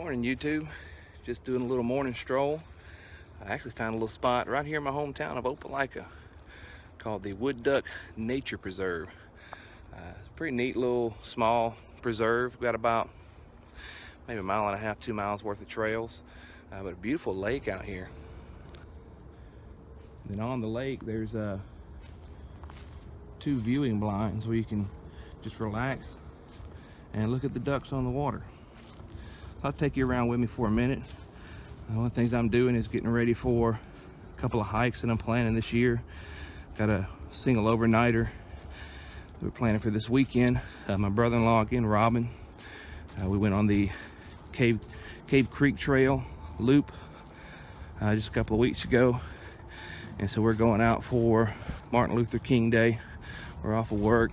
Morning, YouTube. Just doing a little morning stroll. I actually found a little spot right here in my hometown of Opelika called the Woodduck Nature Preserve. It's a pretty neat little small preserve. We've got about maybe a mile and a half, 2 miles worth of trails, but a beautiful lake out here. And then on the lake there's two viewing blinds where you can just relax and look at the ducks on the water. I'll take you around with me for a minute. One of the things I'm doing is getting ready for a couple of hikes that I'm planning this year. Got a single overnighter that we're planning for this weekend. My brother-in-law again, Robin. We went on the Cave Creek Trail loop just a couple of weeks ago. And so we're going out for Martin Luther King Day. We're off of work.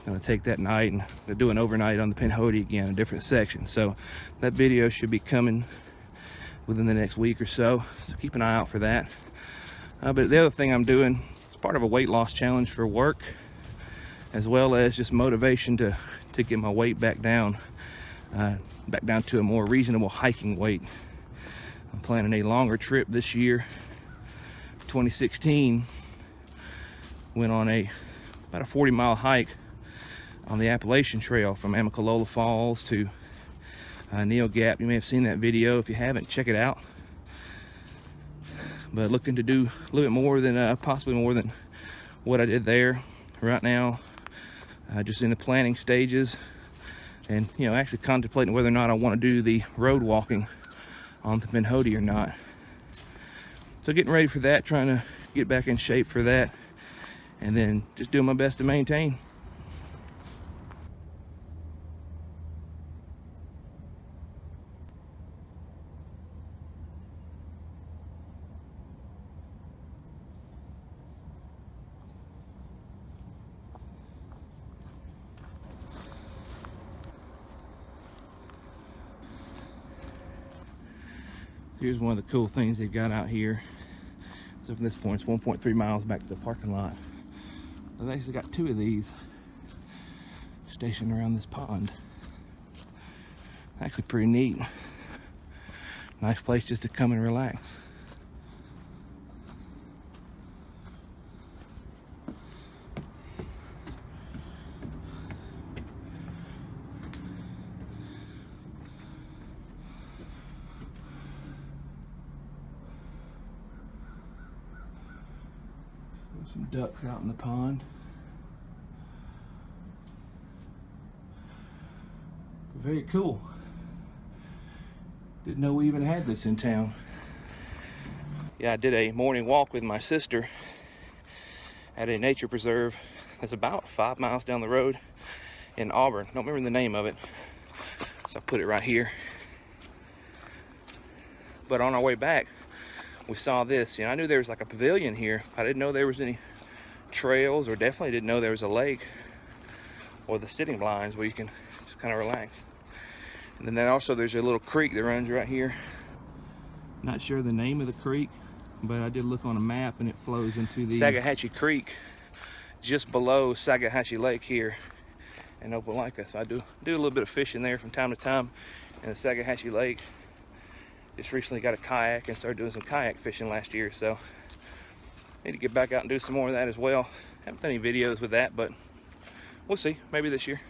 Gonna take that night and they're doing overnight on the Pinhoti again, a different section. So that video should be coming within the next week or so. So keep an eye out for that. But the other thing I'm doing is part of a weight loss challenge for work, as well as just motivation to get my weight back down to a more reasonable hiking weight. I'm planning a longer trip this year. 2016 went on about a 40-mile hike on the Appalachian Trail from Amicalola Falls to Neal Gap. You may have seen that video. If you haven't, check it out. But looking to do a little bit more than possibly more than what I did there. Right now, just in the planning stages, and actually contemplating whether or not I want to do the road walking on the Pinhoti or not. So getting ready for that, trying to get back in shape for that, and then just doing my best to maintain. Here's one of the cool things they've got out here. So from this point, it's 1.3 miles back to the parking lot. They've actually got two of these stationed around this pond. Actually pretty neat. Nice place just to come and relax. Some ducks out in the pond. Very cool. Didn't know we even had this in town. Yeah, I did a morning walk with my sister at a nature preserve that's about 5 miles down the road in Auburn. Don't remember the name of it, so I put it right here. But on our way back, we saw this. I knew there was like a pavilion here. I didn't know there was any trails, or definitely didn't know there was a lake or the sitting blinds where you can just kind of relax. And then also there's a little creek that runs right here. Not sure the name of the creek, but I did look on a map and it flows into the Sagahatchee Creek, just below Sagahatchee Lake here in Opelika. So I do a little bit of fishing there from time to time in the Sagahatchee Lake. Just recently got a kayak and started doing some kayak fishing last year, so need to get back out and do some more of that as well. Haven't done any videos with that, but we'll see, maybe this year.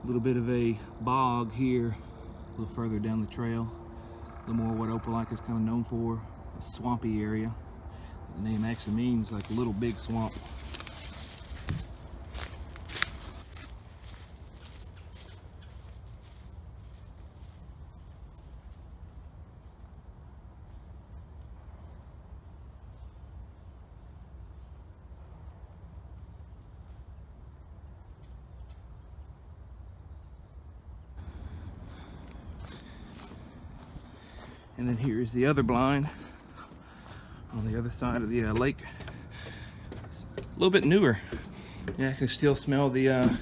A little bit of a bog here, a little further down the trail. A little more what Opelika is kind of known for, a swampy area. The name actually means like a little big swamp. And then here is the other blind on the other side of the lake. A little bit newer. Yeah, I can still smell the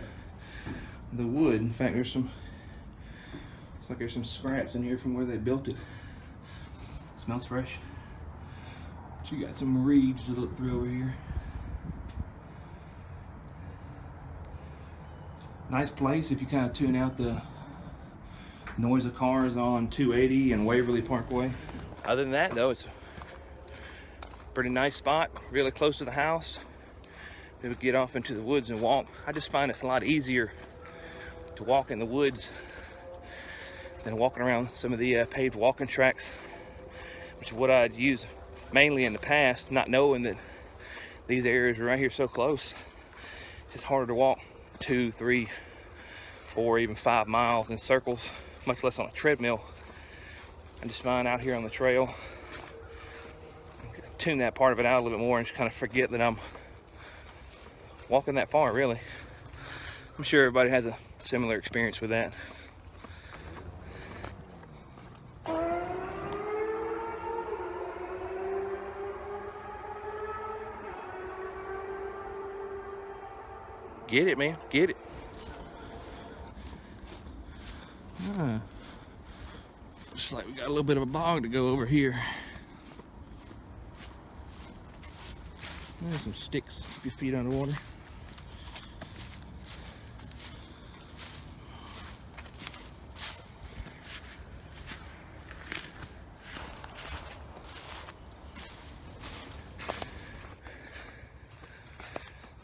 wood. In fact, looks like there's some scraps in here from where they built it. Smells fresh. But you got some reeds to look through over here. Nice place if you kind of tune out the noise of cars on 280 and Waverly Parkway. Other than that though, it's a pretty nice spot, really close to the house. People get off into the woods and walk. I just find it's a lot easier to walk in the woods than walking around some of the paved walking tracks, which is what I'd use mainly in the past, not knowing that these areas are right here so close. It's just harder to walk 2, 3, 4, even 5 miles in circles, much less on a treadmill. I just find out here on the trail, tune that part of it out a little bit more and just kind of forget that I'm walking that far, really. I'm sure everybody has a similar experience with that. Get it, man, get it. Looks like we got a little bit of a bog to go over here. There's some sticks, keep your feet underwater.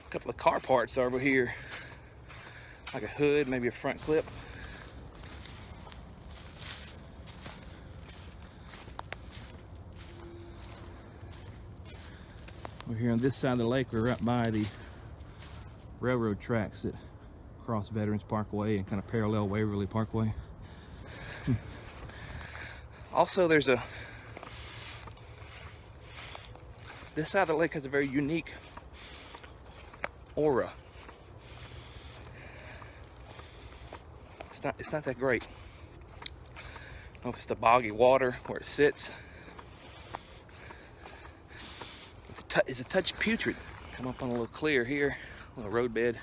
A couple of car parts over here, like a hood, maybe a front clip. We're here on this side of the lake. We're right by the railroad tracks that cross Veterans Parkway and kind of parallel Waverly Parkway. Also, this side of the lake has a very unique aura. It's not that great. I don't know if it's the boggy water where it sits. It's a touch putrid. Come up on a little clear here, a little road bed.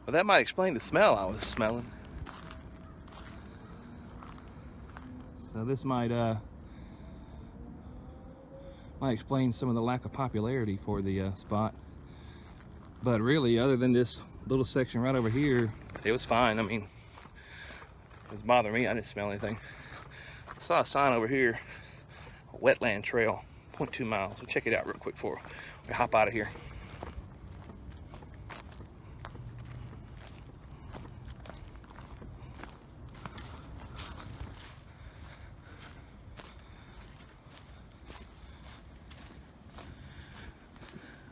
Well, that might explain the smell I was smelling. So this might explain some of the lack of popularity for the spot. But really, other than this little section right over here, it was fine. I mean, it was bothering me. I didn't smell anything. I saw a sign over here, a wetland trail, 0.2 miles. We'll check it out real quick before we hop out of here.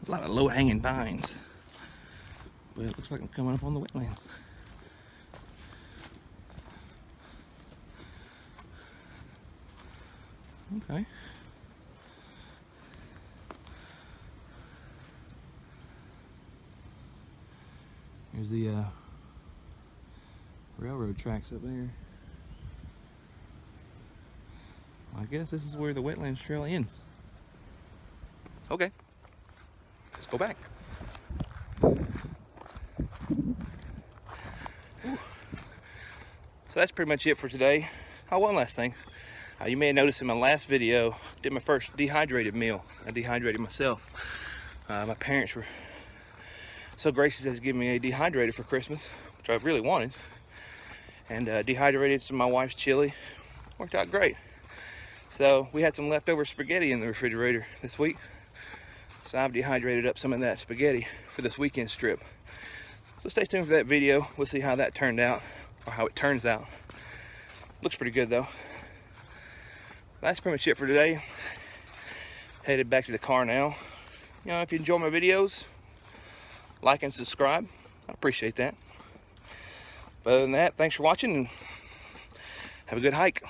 A lot of low-hanging vines, but it looks like I'm coming up on the wetlands. Okay. Here's the railroad tracks up there. I guess this is where the wetlands trail ends. Okay. Let's go back. Ooh. So that's pretty much it for today. Oh, one last thing. You may have noticed in my last video, I did my first dehydrated meal. I dehydrated myself. My parents were so gracious as to give me a dehydrated for Christmas, which I really wanted. And dehydrated some of my wife's chili. Worked out great. So we had some leftover spaghetti in the refrigerator this week. So I've dehydrated up some of that spaghetti for this weekend strip. So stay tuned for that video. We'll see how that turned out, or how it turns out. Looks pretty good though. That's pretty much it for today. Headed back to the car now. You know, if you enjoy my videos, like and subscribe. I appreciate that. But other than that, thanks for watching and have a good hike.